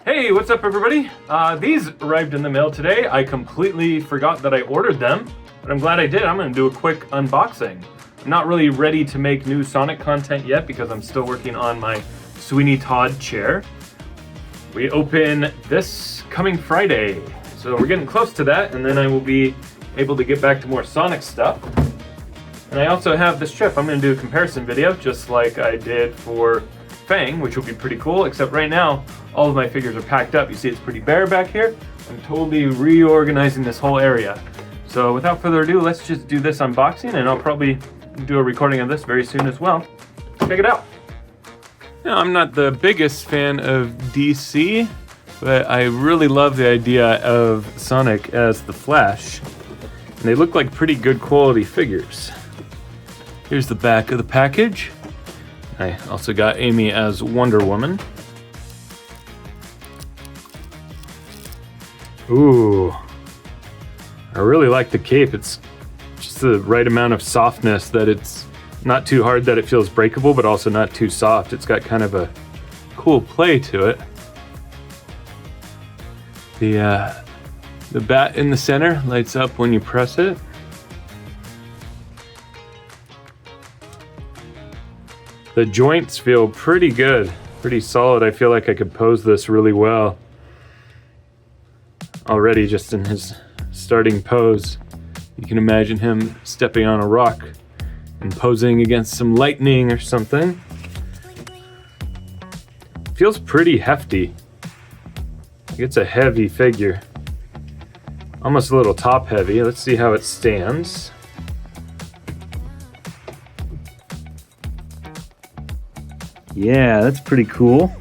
Hey, what's up everybody? These arrived in the mail today. I completely forgot that I ordered them, but I'm glad I did. I'm gonna do a quick unboxing. I'm not really ready to make new Sonic content yet because I'm still working on my Sweeney Todd chair. We open this coming Friday, so we're getting close to that, and then I will be able to get back to more Sonic stuff. And I also have this trip. I'm gonna do a comparison video just like I did for Fang, which will be pretty cool, except right now all of my figures are packed up. You see it's pretty bare back here. I'm totally reorganizing this whole area. So without further ado, let's just do this unboxing, and I'll probably do a recording of this very soon as well. Check it out. Now, I'm not the biggest fan of DC, but I really love the idea of Sonic as the Flash. And they look like pretty good quality figures. Here's the back of the package. I also got Amy as Wonder Woman. Ooh, I really like the cape. It's just the right amount of softness that it's not too hard that it feels breakable, but also not too soft. It's got kind of a cool play to it. The bat in the center lights up when you press it. The joints feel pretty good, pretty solid. I feel like I could pose this really well. Already just in his starting pose, you can imagine him stepping on a rock and posing against some lightning or something. Feels pretty hefty. It's a heavy figure. Almost a little top heavy. Let's see how it stands. Yeah, that's pretty cool.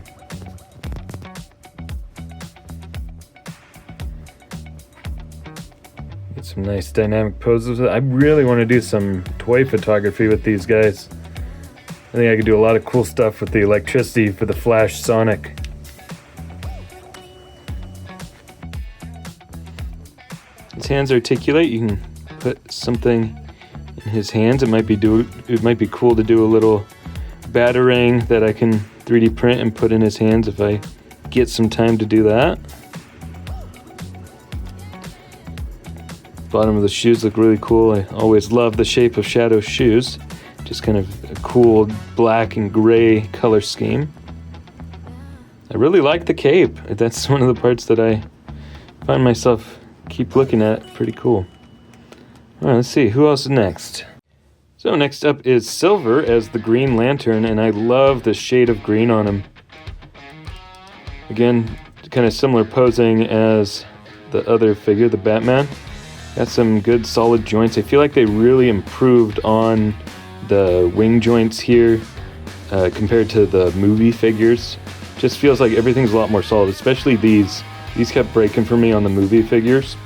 Get some nice dynamic poses. I really want to do some toy photography with these guys. I think I could do a lot of cool stuff with the electricity for the Flash Sonic. His hands articulate. You can put something in his hands. It might be cool to do a little batarang that I can 3D print and put in his hands if I get some time to do that. Bottom of the shoes look really cool. I always love the shape of Shadow's shoes. Just kind of a cool black and gray color scheme. I really like the cape. That's one of the parts that I find myself keep looking at. Pretty cool. All right, let's see, who else is next? So next up is Silver as the Green Lantern, and I love the shade of green on him. Again, kind of similar posing as the other figure, the Batman. Got some good solid joints. I feel like they really improved on the wing joints here compared to the movie figures. Just feels like everything's a lot more solid, especially these. These kept breaking for me on the movie figures.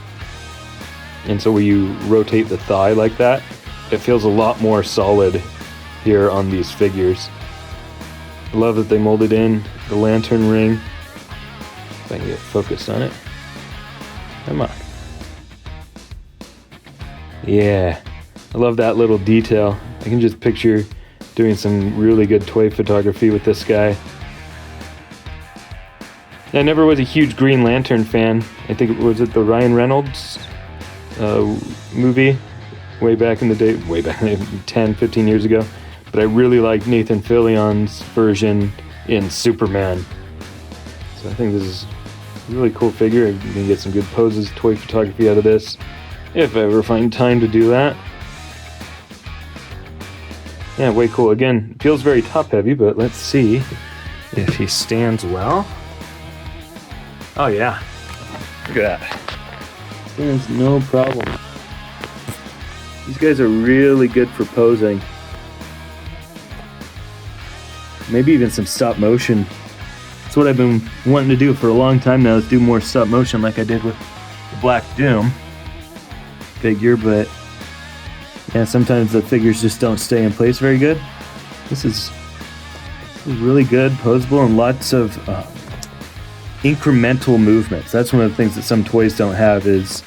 And so when you rotate the thigh like that, it feels a lot more solid here on these figures. I love that they molded in the lantern ring. If I can get focused on it. Come on. Yeah, I love that little detail. I can just picture doing some really good toy photography with this guy. I never was a huge Green Lantern fan. I think it was the Ryan Reynolds movie. Way back in the day, 10, 15 years ago. But I really like Nathan Fillion's version in Superman. So I think this is a really cool figure. You can get some good poses, toy photography out of this, if I ever find time to do that. Yeah, way cool. Again, it feels very top heavy, but let's see if he stands well. Oh yeah, look at that. Stands no problem. These guys are really good for posing. Maybe even some stop motion. That's what I've been wanting to do for a long time now, is do more stop motion like I did with the Black Doom figure, but yeah, sometimes the figures just don't stay in place very good. This is really good, posable, and lots of incremental movements. That's one of the things that some toys don't have, is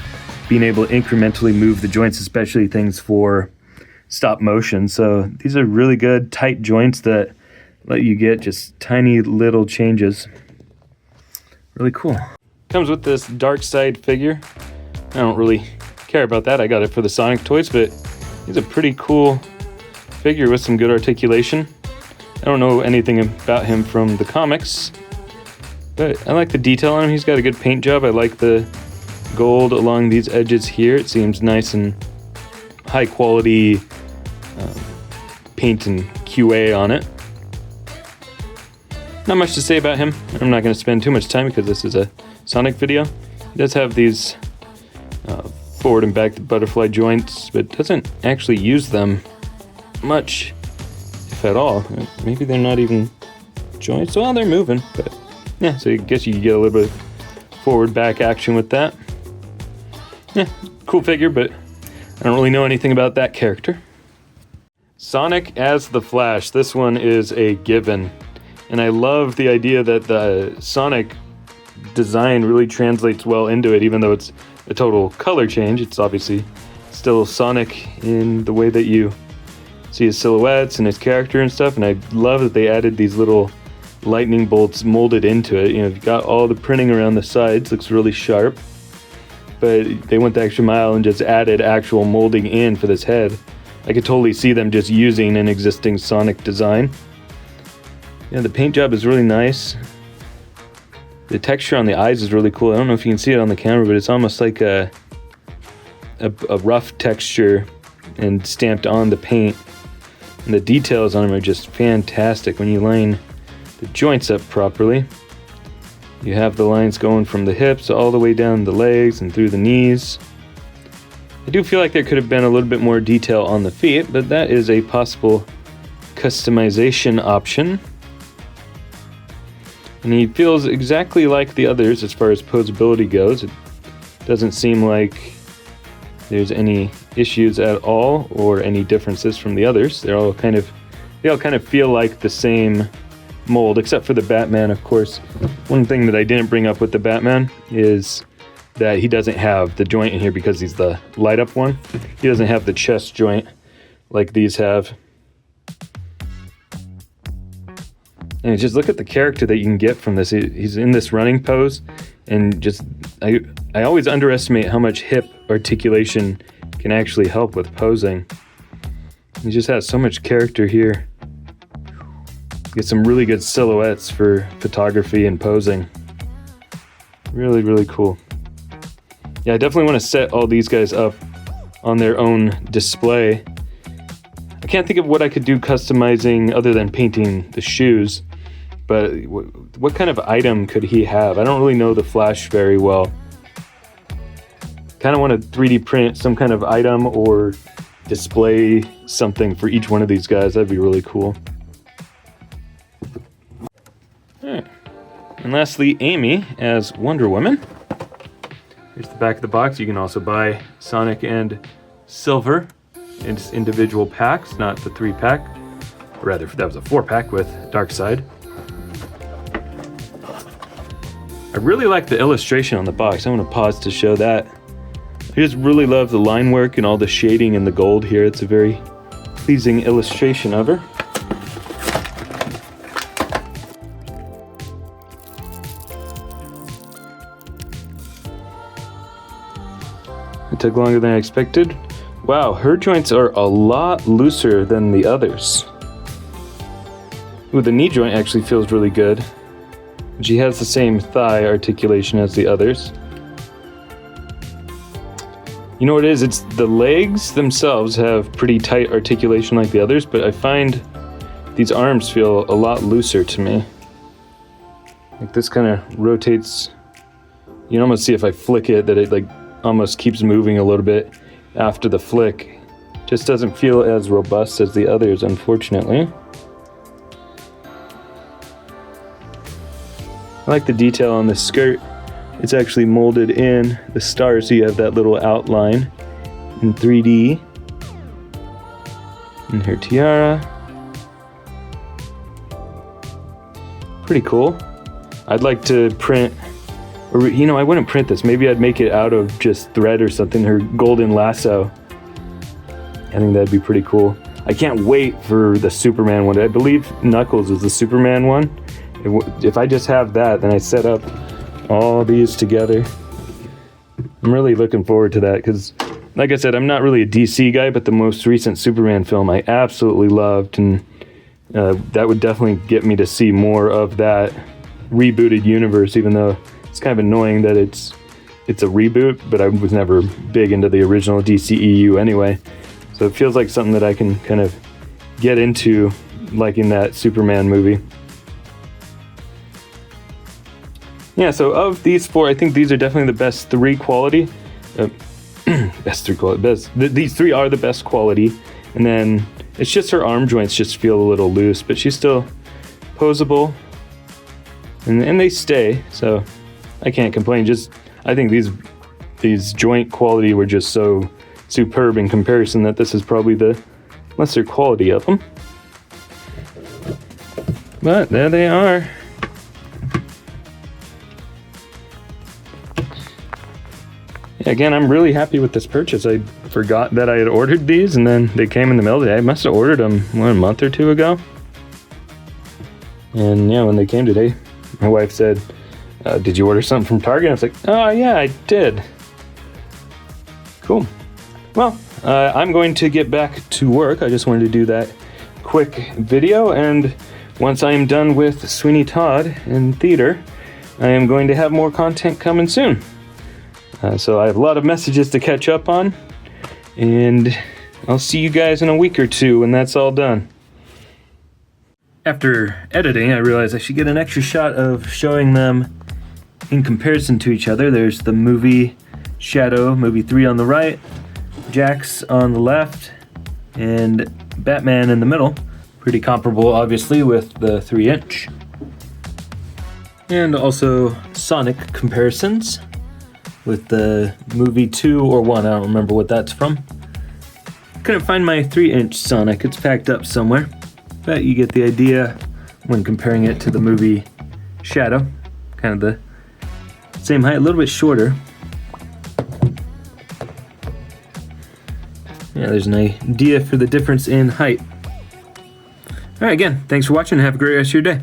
being able to incrementally move the joints, especially things for stop motion. So these are really good, tight joints that let you get just tiny little changes. Really cool. Comes with this dark side figure. I don't really care about that. I got it for the Sonic toys, but he's a pretty cool figure with some good articulation. I don't know anything about him from the comics, but I like the detail on him. He's got a good paint job. I like the gold along these edges here. It seems nice and high quality paint and QA on it. Not much to say about him. I'm not going to spend too much time because this is a Sonic video. He does have these forward and back butterfly joints, but doesn't actually use them much, if at all. Maybe they're not even joints. Well, they're moving, but yeah, so I guess you can get a little bit of forward back action with that. Yeah, cool figure, but I don't really know anything about that character. Sonic as the Flash. This one is a given. And I love the idea that the Sonic design really translates well into it, even though it's a total color change. It's obviously still Sonic in the way that you see his silhouettes and his character and stuff. And I love that they added these little lightning bolts molded into it. You know, you've got all the printing around the sides, looks really sharp. But they went the extra mile and just added actual molding in for this head. I could totally see them just using an existing Sonic design. Yeah, the paint job is really nice. The texture on the eyes is really cool. I don't know if you can see it on the camera, but it's almost like a rough texture and stamped on the paint. And the details on them are just fantastic when you line the joints up properly. You have the lines going from the hips all the way down the legs and through the knees. I do feel like there could have been a little bit more detail on the feet, but that is a possible customization option. And he feels exactly like the others as far as posability goes. It doesn't seem like there's any issues at all or any differences from the others. They all kind of feel like the same mold, except for the Batman, of course. One thing that I didn't bring up with the Batman is that he doesn't have the joint in here because he's the light up one. He doesn't have the chest joint like these have. And just look at the character that you can get from this. He's in this running pose, and just I always underestimate how much hip articulation can actually help with posing. He just has so much character here. Get some really good silhouettes for photography and posing. Really, really cool. Yeah, I definitely want to set all these guys up on their own display. I can't think of what I could do customizing other than painting the shoes. But what kind of item could he have? I don't really know the Flash very well. Kind of want to 3D print some kind of item or display something for each one of these guys. That'd be really cool. Alright. And lastly, Amy as Wonder Woman. Here's the back of the box. You can also buy Sonic and Silver in individual packs, not the 3-pack. Or rather, that was a 4-pack with Darkseid. I really like the illustration on the box. I'm going to pause to show that. I just really love the line work and all the shading and the gold here. It's a very pleasing illustration of her. It took longer than I expected. Wow, her joints are a lot looser than the others. Ooh, the knee joint actually feels really good. She has the same thigh articulation as the others. You know what it is? It's the legs themselves have pretty tight articulation like the others, but I find these arms feel a lot looser to me. Like this kind of rotates. You can almost see if I flick it that it like almost keeps moving a little bit after the flick. Just doesn't feel as robust as the others, unfortunately. I like the detail on the skirt. It's actually molded in the stars, so you have that little outline in 3D. And her tiara. Pretty cool. I'd like to print, or you know, I wouldn't print this. Maybe I'd make it out of just thread or something, her golden lasso. I think that'd be pretty cool. I can't wait for the Superman one. I believe Knuckles is the Superman one. If I just have that, then I set up all these together. I'm really looking forward to that because, like I said, I'm not really a DC guy, but the most recent Superman film I absolutely loved, and that would definitely get me to see more of that rebooted universe, even though it's kind of annoying that it's a reboot, but I was never big into the original DCEU anyway. So it feels like something that I can kind of get into liking that Superman movie. Yeah, so of these four, I think these are definitely the best three quality. These three are the best quality. And then it's just her arm joints just feel a little loose, but she's still posable. And they stay, so I can't complain. I think these joint quality were just so superb in comparison that this is probably the lesser quality of them. But there they are. Again, I'm really happy with this purchase. I forgot that I had ordered these, and then they came in the mail today. I must have ordered them, a month or two ago. And yeah, when they came today, my wife said, did you order something from Target? I was like, oh yeah, I did. Cool. Well, I'm going to get back to work. I just wanted to do that quick video, and once I am done with Sweeney Todd in theater, I am going to have more content coming soon. So I have a lot of messages to catch up on, and I'll see you guys in a week or two when that's all done. After editing, I realized I should get an extra shot of showing them in comparison to each other. There's the movie Shadow, movie 3 on the right, Jax on the left, and Batman in the middle. Pretty comparable, obviously, with the 3-inch. And also Sonic comparisons with the movie 2 or 1, I don't remember what that's from. Couldn't find my 3-inch Sonic, it's packed up somewhere. But you get the idea when comparing it to the movie Shadow. Kind of the same height, a little bit shorter. Yeah, there's an idea for the difference in height. Alright, again, thanks for watching and have a great rest of your day.